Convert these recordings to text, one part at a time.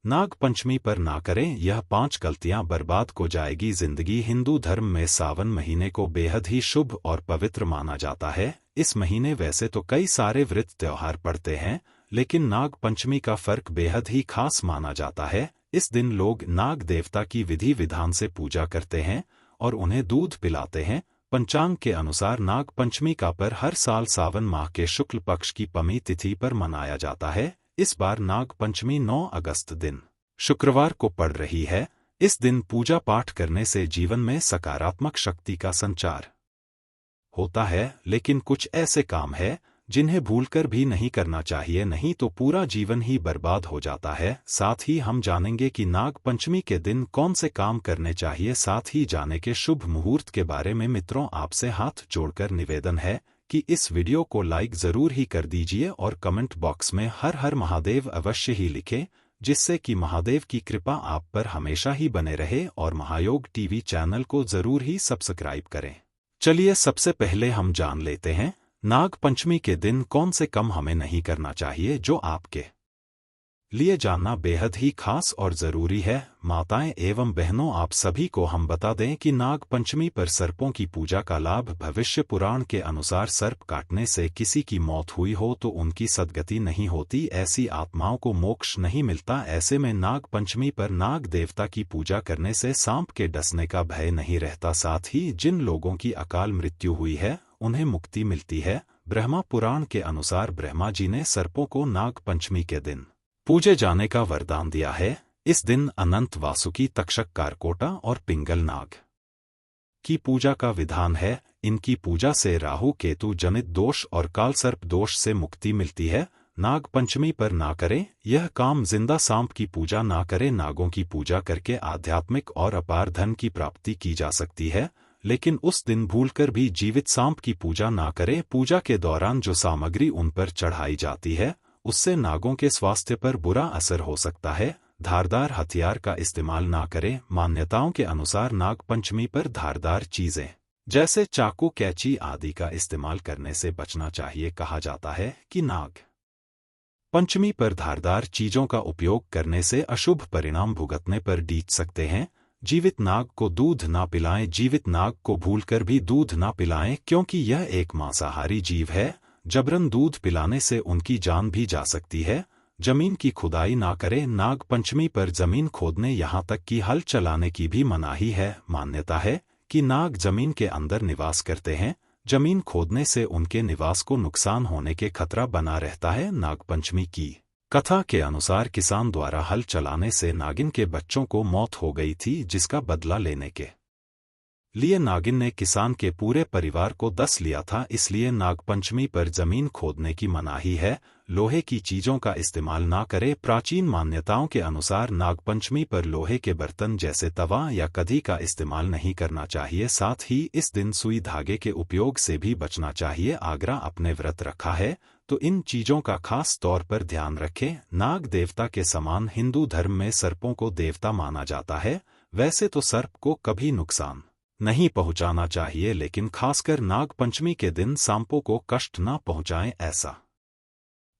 नाग पंचमी पर ना करें यह 5 गलतियां, बर्बाद को जाएगी जिंदगी। हिंदू धर्म में सावन महीने को बेहद ही शुभ और पवित्र माना जाता है। इस महीने वैसे तो कई सारे व्रत त्योहार पड़ते हैं, लेकिन नाग पंचमी का फर्क बेहद ही खास माना जाता है। इस दिन लोग नाग देवता की विधि विधान से पूजा करते हैं और उन्हें दूध पिलाते हैं। पंचांग के अनुसार नाग पंचमी का पर्व हर साल सावन माह के शुक्ल पक्ष की पमी तिथि पर मनाया जाता है। इस बार नाग पंचमी 9 अगस्त दिन शुक्रवार को पड़ रही है। इस दिन पूजा पाठ करने से जीवन में सकारात्मक शक्ति का संचार होता है, लेकिन कुछ ऐसे काम हैं जिन्हें भूलकर भी नहीं करना चाहिए, नहीं तो पूरा जीवन ही बर्बाद हो जाता है। साथ ही हम जानेंगे कि नाग पंचमी के दिन कौन से काम करने चाहिए, साथ ही जाने के शुभ मुहूर्त के बारे में। मित्रों, आपसे हाथ जोड़कर निवेदन है कि इस वीडियो को लाइक जरूर ही कर दीजिए और कमेंट बॉक्स में हर हर महादेव अवश्य ही लिखें, जिससे कि महादेव की कृपा आप पर हमेशा ही बने रहे। और महायोग टीवी चैनल को जरूर ही सब्सक्राइब करें। चलिए सबसे पहले हम जान लेते हैं नाग पंचमी के दिन कौन से काम हमें नहीं करना चाहिए, जो आपके लिए जानना बेहद ही खास और जरूरी है। माताएं एवं बहनों, आप सभी को हम बता दें कि नाग पंचमी पर सर्पों की पूजा का लाभ। भविष्य पुराण के अनुसार सर्प काटने से किसी की मौत हुई हो तो उनकी सद्गति नहीं होती, ऐसी आत्माओं को मोक्ष नहीं मिलता। ऐसे में नाग पंचमी पर नाग देवता की पूजा करने से सांप के डसने का भय नहीं रहता। साथ ही जिन लोगों की अकाल मृत्यु हुई है उन्हें मुक्ति मिलती है। ब्रह्मा पुराण के अनुसार ब्रह्मा जी ने सर्पों को नाग पंचमी के दिन पूजे जाने का वरदान दिया है। इस दिन अनंत, वासुकी, तक्षक, कारकोटा और पिंगल नाग की पूजा का विधान है। इनकी पूजा से राहु केतु जनित दोष और कालसर्प दोष से मुक्ति मिलती है। नाग पंचमी पर ना करें यह काम, जिंदा सांप की पूजा ना करें। नागों की पूजा करके आध्यात्मिक और अपार धन की प्राप्ति की जा सकती है, लेकिन उस दिन भूलकर भी जीवित सांप की पूजा ना करें। पूजा के दौरान जो सामग्री उन पर चढ़ाई जाती है उससे नागों के स्वास्थ्य पर बुरा असर हो सकता है। धारदार हथियार का इस्तेमाल ना करें। मान्यताओं के अनुसार नाग पंचमी पर धारदार चीजें जैसे चाकू, कैंची आदि का इस्तेमाल करने से बचना चाहिए। कहा जाता है कि नाग पंचमी पर धारदार चीजों का उपयोग करने से अशुभ परिणाम भुगतने पर डीच सकते हैं। जीवित नाग को दूध ना पिलाएं। जीवित नाग को भूलकर भी दूध ना पिलाएं, क्योंकि यह एक मांसाहारी जीव है। जबरन दूध पिलाने से उनकी जान भी जा सकती है। जमीन की खुदाई ना करें। नाग पंचमी पर जमीन खोदने यहाँ तक कि हल चलाने की भी मनाही है। मान्यता है कि नाग जमीन के अंदर निवास करते हैं। जमीन खोदने से उनके निवास को नुकसान होने के खतरा बना रहता है। नाग पंचमी की कथा के अनुसार किसान द्वारा हल चलाने से नागिन के बच्चों को मौत हो गई थी, जिसका बदला लेने के लिए नागिन ने किसान के पूरे परिवार को दस लिया था। इसलिए नाग पंचमी पर जमीन खोदने की मनाही है। लोहे की चीजों का इस्तेमाल ना करें। प्राचीन मान्यताओं के अनुसार नाग पंचमी पर लोहे के बर्तन जैसे तवा या कधी का इस्तेमाल नहीं करना चाहिए। साथ ही इस दिन सुई धागे के उपयोग से भी बचना चाहिए। आग्रा अपने व्रत रखा है तो इन चीजों का खास तौर पर ध्यान रखें। नाग देवता के समान हिंदू धर्म में सर्पों को देवता माना जाता है। वैसे तो सर्प को कभी नुकसान नहीं पहुंचाना चाहिए, लेकिन खासकर नाग पंचमी के दिन सांपों को कष्ट ना पहुंचाएं। ऐसा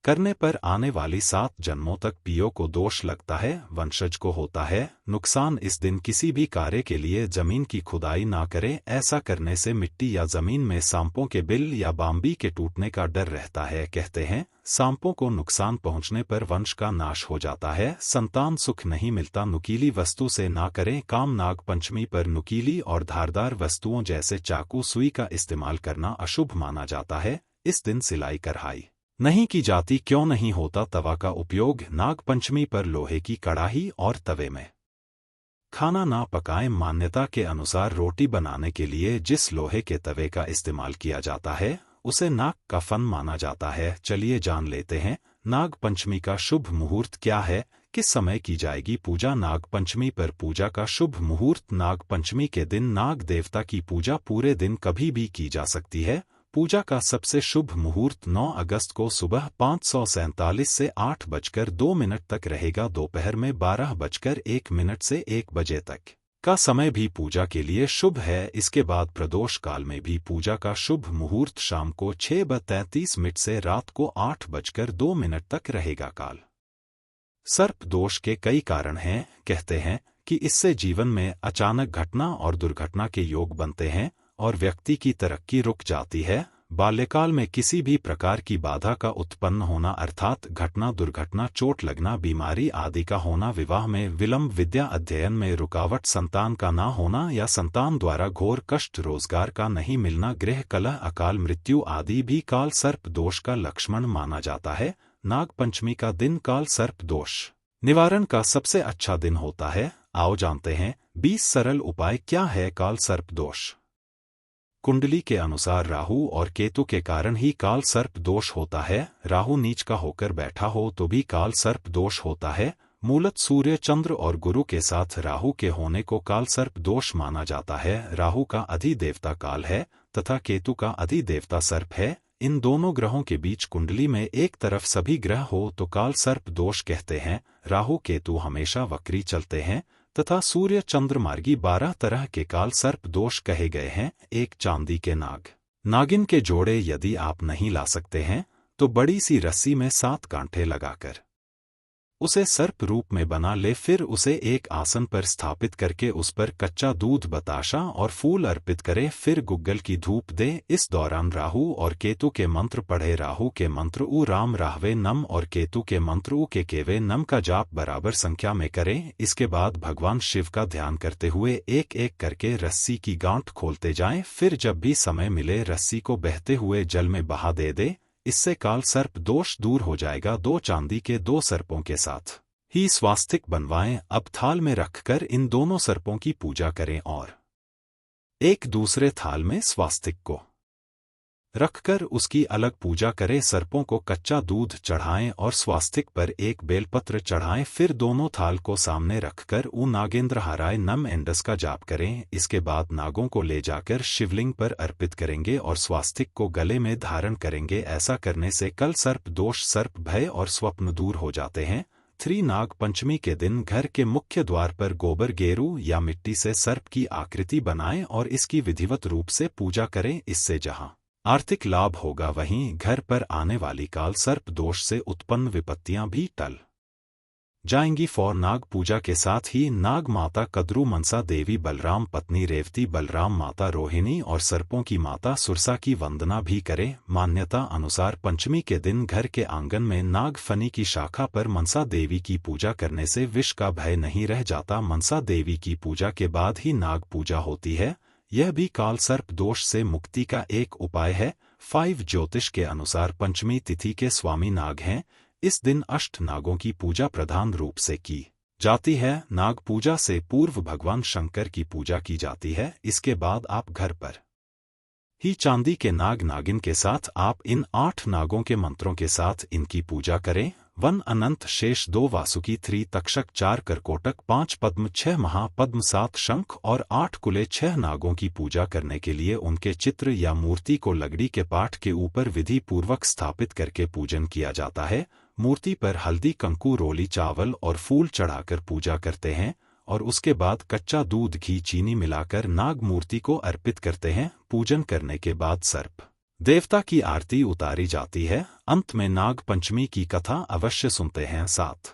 करने पर आने वाली 7 जन्मों तक पियो को दोष लगता है, वंशज को होता है नुकसान। इस दिन किसी भी कार्य के लिए जमीन की खुदाई ना करें। ऐसा करने से मिट्टी या जमीन में सांपों के बिल या बाम्बी के टूटने का डर रहता है। कहते हैं सांपों को नुकसान पहुंचने पर वंश का नाश हो जाता है, संतान सुख नहीं मिलता। नुकीली वस्तु से ना करें काम। नाग पंचमी पर नुकीली और धारदार वस्तुओं जैसे चाकू, सुई का इस्तेमाल करना अशुभ माना जाता है। इस दिन सिलाई कढ़ाई नहीं की जाती। क्यों नहीं होता? तवा का उपयोग नाग पंचमी पर लोहे की कड़ाही और तवे में खाना ना पकाएं। मान्यता के अनुसार रोटी बनाने के लिए जिस लोहे के तवे का इस्तेमाल किया जाता है उसे नाग का फन माना जाता है। चलिए जान लेते हैं नाग पंचमी का शुभ मुहूर्त क्या है, किस समय की जाएगी पूजा। नाग पंचमी पर पूजा का शुभ मुहूर्त। नाग पंचमी के दिन नाग देवता की पूजा पूरे दिन कभी भी की जा सकती है। पूजा का सबसे शुभ मुहूर्त 9 अगस्त को सुबह 5:47 से 8:02 तक रहेगा। दोपहर में 12:01 से 1 बजे तक का समय भी पूजा के लिए शुभ है। इसके बाद प्रदोष काल में भी पूजा का शुभ मुहूर्त शाम को 6:33 से रात को 8:02 तक रहेगा। काल सर्प दोष के कई कारण हैं। कहते हैं कि इससे जीवन में अचानक घटना और दुर्घटना के योग बनते हैं और व्यक्ति की तरक्की रुक जाती है। बाल्यकाल में किसी भी प्रकार की बाधा का उत्पन्न होना अर्थात घटना, दुर्घटना, चोट लगना, बीमारी आदि का होना, विवाह में विलंब, विद्या अध्ययन में रुकावट, संतान का ना होना या संतान द्वारा घोर कष्ट, रोजगार का नहीं मिलना, गृह कलह, अकाल मृत्यु आदि भी काल सर्प दोष का लक्षण माना जाता है। नाग पंचमी का दिन काल सर्प दोष निवारण का सबसे अच्छा दिन होता है। आओ जानते हैं 20 सरल उपाय क्या है काल सर्प दोष। कुंडली के अनुसार राहु और केतु के कारण ही काल सर्प दोष होता है। राहु नीच का होकर बैठा हो तो भी काल सर्प दोष होता है। मूलत सूर्य, चंद्र और गुरु के साथ राहु के होने को काल सर्प दोष माना जाता है। राहु का अधिदेवता काल है तथा केतु का अधिदेवता सर्प है। इन दोनों ग्रहों के बीच कुंडली में एक तरफ सभी ग्रह हो तो काल सर्प दोष कहते हैं। राहु केतु हमेशा वक्री चलते हैं तथा सूर्य चंद्र मार्गी 12 तरह के काल सर्प दोष कहे गए हैं। एक चांदी के नाग नागिन के जोड़े यदि आप नहीं ला सकते हैं तो बड़ी सी रस्सी में 7 कांटे लगाकर उसे सर्प रूप में बना ले, फिर उसे एक आसन पर स्थापित करके उस पर कच्चा दूध, बताशा और फूल अर्पित करे, फिर गुग्गल की धूप दे। इस दौरान राहु और केतु के मंत्र पढ़े। राहु के मंत्र उ राम राहवे नम और केतु के मंत्र उ के केवे नम का जाप बराबर संख्या में करें। इसके बाद भगवान शिव का ध्यान करते हुए एक एक करके रस्सी की गांठ खोलते जाएं। फिर जब भी समय मिले रस्सी को बहते हुए जल में बहा दे। इससे काल सर्प दोष दूर हो जाएगा। 2 चांदी के 2 सर्पों के साथ ही स्वास्तिक बनवाएं। अब थाल में रखकर इन दोनों सर्पों की पूजा करें और एक दूसरे थाल में स्वास्तिक को रखकर उसकी अलग पूजा करें। सर्पों को कच्चा दूध चढ़ाएं और स्वास्तिक पर एक बेलपत्र चढ़ाएं। फिर दोनों थाल को सामने रखकर उ नागेंद्र हाराय नम एंडस का जाप करें। इसके बाद नागों को ले जाकर शिवलिंग पर अर्पित करेंगे और स्वास्तिक को गले में धारण करेंगे। ऐसा करने से कल सर्प दोष, सर्प भय और स्वप्न दूर हो जाते हैं। 3 नाग पंचमी के दिन घर के मुख्य द्वार पर गोबर, गेरू या मिट्टी से सर्प की आकृति बनाएं और इसकी विधिवत रूप से पूजा करें। इससे जहां आर्थिक लाभ होगा वहीं घर पर आने वाली काल सर्प दोष से उत्पन्न विपत्तियां भी टल जाएंगी। नाग पूजा के साथ ही नाग माता कद्रू मनसा देवी, बलराम पत्नी रेवती, बलराम माता रोहिणी और सर्पों की माता सुरसा की वंदना भी करें। मान्यता अनुसार पंचमी के दिन घर के आंगन में नाग फनी की शाखा पर मनसा देवी की पूजा करने से विष का भय नहीं रह जाता। मनसा देवी की पूजा के बाद ही नाग पूजा होती है। यह भी काल सर्प दोष से मुक्ति का एक उपाय है। 5 ज्योतिष के अनुसार पंचमी तिथि के स्वामी नाग हैं। इस दिन अष्ट नागों की पूजा प्रधान रूप से की जाती है। नाग पूजा से पूर्व भगवान शंकर की पूजा की जाती है। इसके बाद आप घर पर ही चांदी के नाग नागिन के साथ आप इन 8 नागों के मंत्रों के साथ इनकी पूजा करें। 1 अनंत शेष, 2 वासुकी, 3 तक्षक, 4 करकोटक, 5 पद्म, 6 महापद्म, 7 शंख और 8 कुले। 6 नागों की पूजा करने के लिए उनके चित्र या मूर्ति को लकड़ी के पाट के ऊपर विधि पूर्वक स्थापित करके पूजन किया जाता है। मूर्ति पर हल्दी, कंकु, रोली, चावल और फूल चढ़ाकर पूजा करते हैं और उसके बाद कच्चा दूध, घी, चीनी मिलाकर नाग मूर्ति को अर्पित करते हैं। पूजन करने के बाद सर्प देवता की आरती उतारी जाती है। अंत में नाग पंचमी की कथा अवश्य सुनते हैं। 7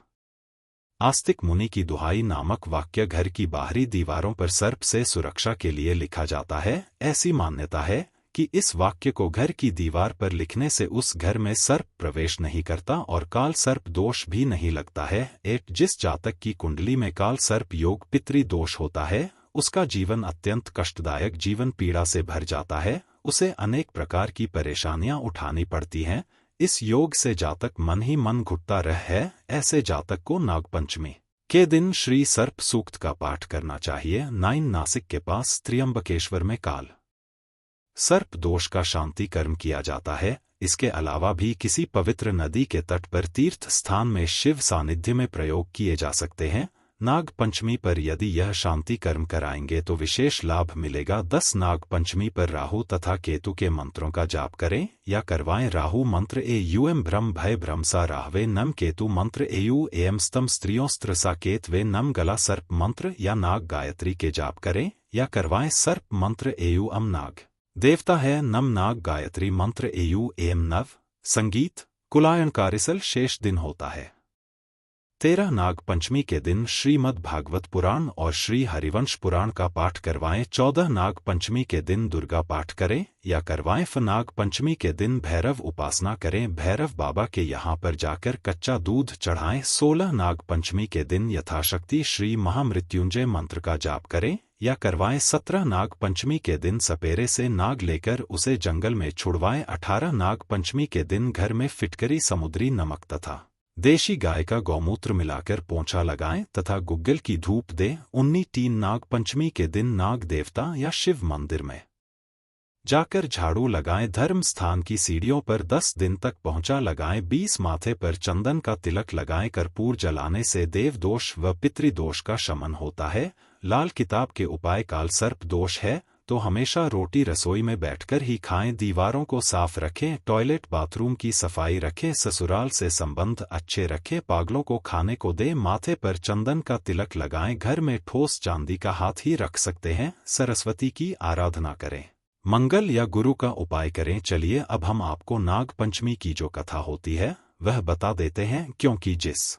आस्तिक मुनि की दुहाई नामक वाक्य घर की बाहरी दीवारों पर सर्प से सुरक्षा के लिए लिखा जाता है। ऐसी मान्यता है कि इस वाक्य को घर की दीवार पर लिखने से उस घर में सर्प प्रवेश नहीं करता और काल सर्प दोष भी नहीं लगता है। 8 जिस जातक की कुंडली में काल सर्प योग, पितृ दोष होता है उसका जीवन अत्यंत कष्टदायक, जीवन पीड़ा से भर जाता है। उसे अनेक प्रकार की परेशानियां उठानी पड़ती हैं। इस योग से जातक मन ही मन घुटता रह है। ऐसे जातक को नागपंचमी के दिन श्री सर्प सूक्त का पाठ करना चाहिए। 9 नासिक के पास त्र्यंबकेश्वर में काल सर्प दोष का शांति कर्म किया जाता है। इसके अलावा भी किसी पवित्र नदी के तट पर तीर्थ स्थान में शिव सानिध्य में प्रयोग किए जा सकते हैं। नाग पंचमी पर यदि यह शांति कर्म कराएंगे तो विशेष लाभ मिलेगा। 10 नाग पंचमी पर राहु तथा केतु के मंत्रों का जाप करें या करवाएं। राहु मंत्र एयूएम ब्रह्म भय भ्रमसा राहवे नम, केतु मंत्र एयू एम स्तम स्त्रियों स्त्र सा केतवे नम, गला सर्प मंत्र या नाग गायत्री के जाप करें या करवाएं। सर्प मंत्र एयू अम, नाग देवता है नम, नाग गायत्री मंत्र एयू एम नव। संगीत कुलायन कारिसल शेष दिन होता है। 13 नाग पंचमी के दिन श्रीमद् भागवत पुराण और श्री हरिवंश पुराण का पाठ करवाएं। 14 नाग पंचमी के दिन दुर्गा पाठ करें या करवाएं। नाग पंचमी के दिन भैरव उपासना करें, भैरव बाबा के यहाँ पर जाकर कच्चा दूध चढ़ाएं। 16 नाग पंचमी के दिन यथाशक्ति श्री महामृत्युंजय मंत्र का जाप करें या करवाएं। 17 नाग पंचमी के दिन सपेरे से नाग लेकर उसे जंगल में छुड़वाएं। 18 नाग पंचमी के दिन घर में फिटकरी समुद्री नमक तथा देशी गाय का गौमूत्र मिलाकर पोंछा लगाएं तथा गुग्गल की धूप दें। 19 नाग पंचमी के दिन नाग देवता या शिव मंदिर में जाकर झाड़ू लगाएं। धर्म स्थान की सीढ़ियों पर 10 दिन तक पोंछा लगाएं। 20 माथे पर चंदन का तिलक लगाएं। कर्पूर जलाने से देव दोष व पितृदोष का शमन होता है। लाल किताब के उपाय काल सर्प दोष है तो हमेशा रोटी रसोई में बैठकर ही खाएं। दीवारों को साफ रखें, टॉयलेट बाथरूम की सफाई रखें, ससुराल से संबंध अच्छे रखें, पागलों को खाने को दें, माथे पर चंदन का तिलक लगाएं। घर में ठोस चांदी का हाथ ही रख सकते हैं। सरस्वती की आराधना करें, मंगल या गुरु का उपाय करें। चलिए अब हम आपको नाग पंचमी की जो कथा होती है वह बता देते हैं, क्योंकि जिस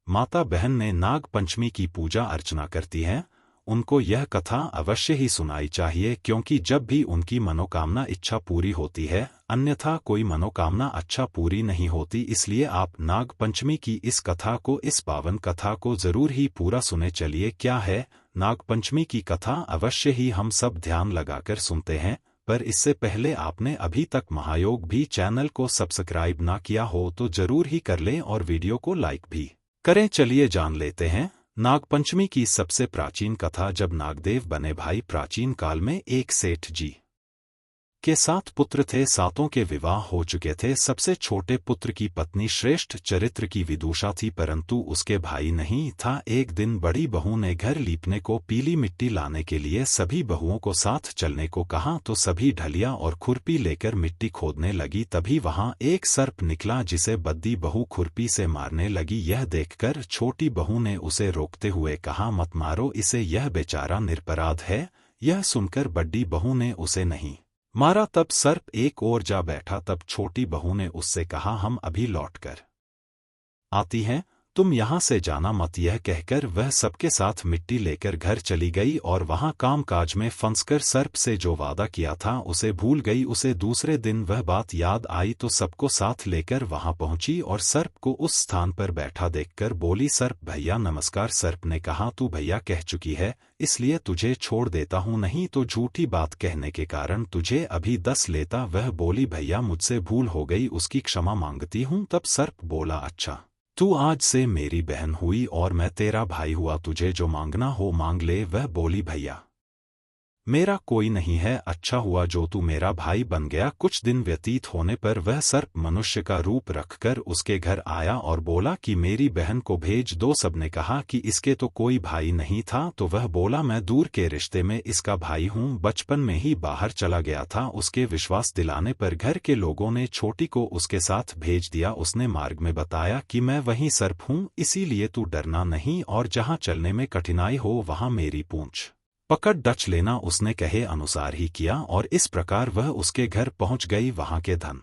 माता बहन ने नाग पंचमी की पूजा अर्चना करती हैं उनको यह कथा अवश्य ही सुनाई चाहिए, क्योंकि जब भी उनकी मनोकामना इच्छा पूरी होती है, अन्यथा कोई मनोकामना अच्छा पूरी नहीं होती। इसलिए आप नाग पंचमी की इस कथा को, इस पावन कथा को जरूर ही पूरा सुने। चलिए क्या है नाग पंचमी की कथा, अवश्य ही हम सब ध्यान लगाकर सुनते हैं। पर इससे पहले आपने अभी तक महायोग भी चैनल को सब्सक्राइब ना किया हो तो जरूर ही कर लें और वीडियो को लाइक भी करें। चलिए जान लेते हैं नागपंचमी की सबसे प्राचीन कथा। जब नागदेव बने भाई प्राचीन काल में एक सेठ जी के 7 पुत्र थे। 7 के विवाह हो चुके थे। सबसे छोटे पुत्र की पत्नी श्रेष्ठ चरित्र की विदुषा थी, परंतु उसके भाई नहीं था। एक दिन बड़ी बहू ने घर लीपने को पीली मिट्टी लाने के लिए सभी बहुओं को साथ चलने को कहा तो सभी ढलिया और खुरपी लेकर मिट्टी खोदने लगी। तभी वहां एक सर्प निकला जिसे बद्दी बहू खुरपी से मारने लगी। यह देखकर छोटी बहू ने उसे रोकते हुए कहा, मत मारो इसे, यह बेचारा निरपराध है। यह सुनकर बड़ी बहू ने उसे नहीं मारा। तब सर्प एक ओर जा बैठा। तब छोटी बहू ने उससे कहा, हम अभी लौटकर आती हैं, तुम यहाँ से जाना मत। यह कहकर वह सबके साथ मिट्टी लेकर घर चली गई और वहाँ कामकाज में फंसकर सर्प से जो वादा किया था उसे भूल गई। उसे दूसरे दिन वह बात याद आई तो सबको साथ लेकर वहाँ पहुंची और सर्प को उस स्थान पर बैठा देखकर बोली, सर्प भैया नमस्कार। सर्प ने कहा, तू भैया कह चुकी है इसलिए तुझे छोड़ देता हूँ, नहीं तो झूठी बात कहने के कारण तुझे अभी 10 लेता। वह बोली, भैया मुझसे भूल हो गई, उसकी क्षमा मांगती हूँ। तब सर्प बोला, अच्छा तू आज से मेरी बहन हुई और मैं तेरा भाई हुआ, तुझे जो मांगना हो मांग ले। वह बोली, भैया मेरा कोई नहीं है, अच्छा हुआ जो तू मेरा भाई बन गया। कुछ दिन व्यतीत होने पर वह सर्प मनुष्य का रूप रखकर उसके घर आया और बोला कि मेरी बहन को भेज दो। सबने कहा कि इसके तो कोई भाई नहीं था तो वह बोला, मैं दूर के रिश्ते में इसका भाई हूँ, बचपन में ही बाहर चला गया था। उसके विश्वास दिलाने पर घर के लोगों ने छोटी को उसके साथ भेज दिया। उसने मार्ग में बताया कि मैं वही सर्प हूँ, इसीलिए तू डरना नहीं और जहाँ चलने में कठिनाई हो वहाँ मेरी पूंछ पकड़ डच लेना। उसने कहे अनुसार ही किया और इस प्रकार वह उसके घर पहुंच गई। वहां के धन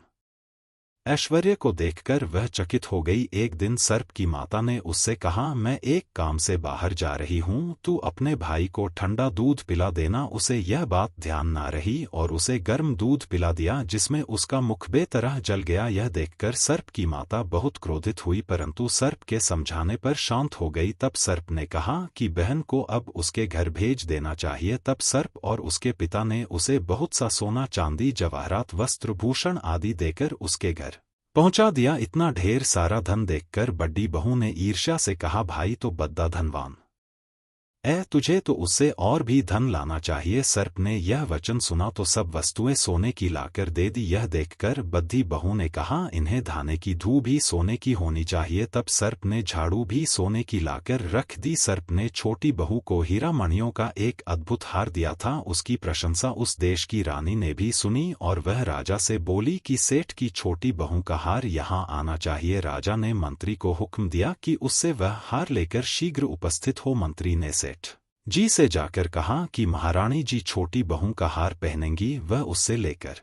ऐश्वर्य को देखकर वह चकित हो गई। एक दिन सर्प की माता ने उससे कहा, मैं एक काम से बाहर जा रही हूँ, तू अपने भाई को ठंडा दूध पिला देना। उसे यह बात ध्यान ना रही और उसे गर्म दूध पिला दिया जिसमें उसका मुख बेतरह जल गया। यह देखकर सर्प की माता बहुत क्रोधित हुई, परंतु सर्प के समझाने पर शांत हो गई। तब सर्प ने कहा कि बहन को अब उसके घर भेज देना चाहिए। तब सर्प और उसके पिता ने उसे बहुत सा सोना चांदी जवाहरात वस्त्र भूषण आदि देकर उसके घर पहुंचा दिया। इतना ढेर सारा धन देखकर बड़ी बहू ने ईर्ष्या से कहा, भाई तो बद्दा धनवान तुझे तो उससे और भी धन लाना चाहिए। सर्प ने यह वचन सुना तो सब वस्तुएं सोने की लाकर दे दी। यह देखकर बद्दी बहू ने कहा, इन्हें धाने की धू भी सोने की होनी चाहिए। तब सर्प ने झाड़ू भी सोने की लाकर रख दी। सर्प ने छोटी बहू को हीरा मणियों का एक अद्भुत हार दिया था। उसकी प्रशंसा उस देश की रानी ने भी सुनी और वह राजा से बोली कि सेठ की छोटी बहू का हार यहाँ आना चाहिए। राजा ने मंत्री को हुक्म दिया कि उससे वह हार लेकर शीघ्र उपस्थित हो। मंत्री ने सेठ जी से जाकर कहा कि महारानी जी छोटी बहू का हार पहनेंगी। वह उससे लेकर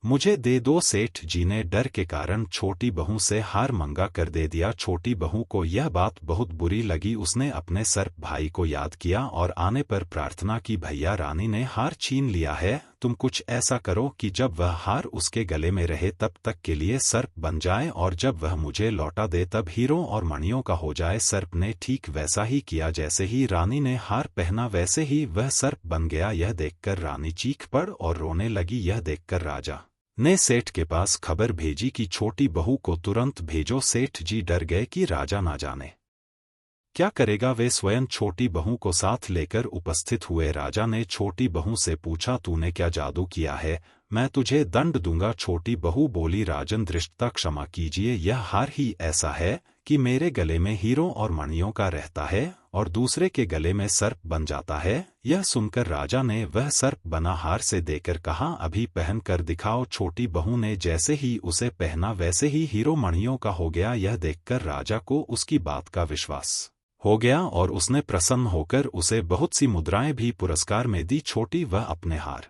मुझे दे दो। सेठ जी ने डर के कारण छोटी बहू से हार मंगा कर दे दिया। छोटी बहू को यह बात बहुत बुरी लगी। उसने अपने सर्प भाई को याद किया और आने पर प्रार्थना की, भैया रानी ने हार छीन लिया है, तुम कुछ ऐसा करो कि जब वह हार उसके गले में रहे तब तक के लिए सर्प बन जाए और जब वह मुझे लौटा दे तब हीरों और मणियों का हो जाए। सर्प ने ठीक वैसा ही किया। जैसे ही रानी ने हार पहना वैसे ही वह सर्प बन गया। यह देखकर रानी चीख पड़ और रोने लगी। यह देखकर राजा ने सेठ के पास खबर भेजी कि छोटी बहू को तुरंत भेजो। सेठ जी डर गए कि राजा ना जाने क्या करेगा। वे स्वयं छोटी बहू को साथ लेकर उपस्थित हुए। राजा ने छोटी बहू से पूछा, तूने क्या जादू किया है, मैं तुझे दंड दूंगा। छोटी बहू बोली, राजन धृष्टता क्षमा कीजिए, यह हार ही ऐसा है कि मेरे गले में हीरों और मणियों का रहता है और दूसरे के गले में सर्प बन जाता है। यह सुनकर राजा ने वह सर्प बना हार से देकर कहा, अभी पहन कर दिखाओ। छोटी बहू ने जैसे ही उसे पहना वैसे ही हीरो मणियों का हो गया। यह देखकर राजा को उसकी बात का विश्वास हो गया और उसने प्रसन्न होकर उसे बहुत सी मुद्राएं भी पुरस्कार में दी। छोटी वह अपने हार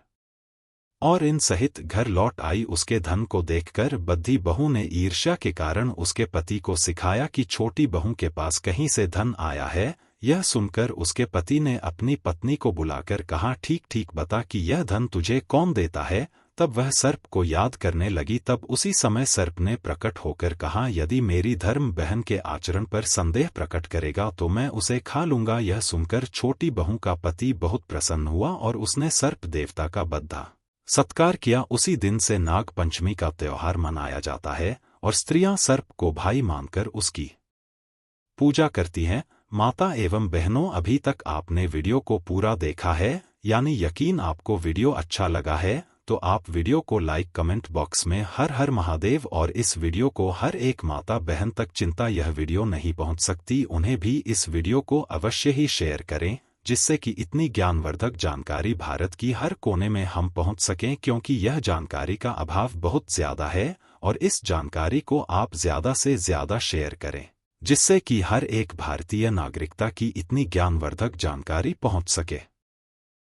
और इन सहित घर लौट आई। उसके धन को देखकर बद्धी बहू ने ईर्ष्या के कारण उसके पति को सिखाया कि छोटी बहू के पास कहीं से धन आया है। यह सुनकर उसके पति ने अपनी पत्नी को बुलाकर कहा, ठीक ठीक बता कि यह धन तुझे कौन देता है। तब वह सर्प को याद करने लगी। तब उसी समय सर्प ने प्रकट होकर कहा, यदि मेरी धर्म बहन के आचरण पर संदेह प्रकट करेगा तो मैं उसे खा लूंगा। यह सुनकर छोटी बहू का पति बहुत प्रसन्न हुआ और उसने सर्प देवता का बद्धा सत्कार किया। उसी दिन से नाग पंचमी का त्योहार मनाया जाता है और स्त्रियां सर्प को भाई मानकर उसकी पूजा करती हैं। माता एवं बहनों, अभी तक आपने वीडियो को पूरा देखा है, यानी यकीन आपको वीडियो अच्छा लगा है, तो आप वीडियो को लाइक कमेंट बॉक्स में हर हर महादेव और इस वीडियो को हर एक माता बहन तक चिंता यह वीडियो नहीं पहुंच सकती उन्हें भी इस वीडियो को अवश्य ही शेयर करें, जिससे कि इतनी ज्ञानवर्धक जानकारी भारत की हर कोने में हम पहुंच सकें, क्योंकि यह जानकारी का अभाव बहुत ज्यादा है और इस जानकारी को आप ज्यादा से ज्यादा शेयर करें, जिससे कि हर एक भारतीय नागरिकता की इतनी ज्ञानवर्धक जानकारी पहुंच सके।